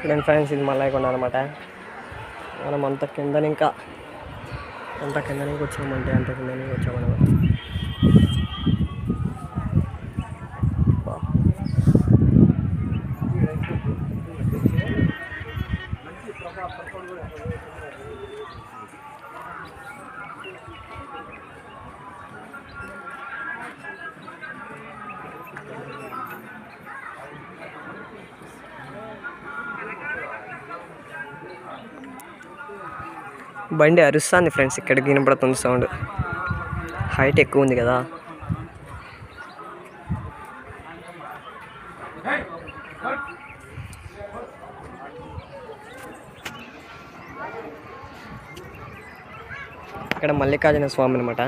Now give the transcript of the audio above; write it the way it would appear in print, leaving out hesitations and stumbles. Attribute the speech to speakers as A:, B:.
A: చూడండి ఫ్రెండ్స్, ఇది మల్లయ్యకొండ అనమాట. మనం అంత కిందని ఇంకా అంత కిందనికి వచ్చామంటే అంత కిందనికి వచ్చామన్నమాట. బండి అరుస్తుంది ఫ్రెండ్స్, ఇక్కడికి వినపడుతుంది సౌండ్. హైట్ ఎక్కువ ఉంది కదా. ఇక్కడ మల్లికార్జున స్వామి అనమాట.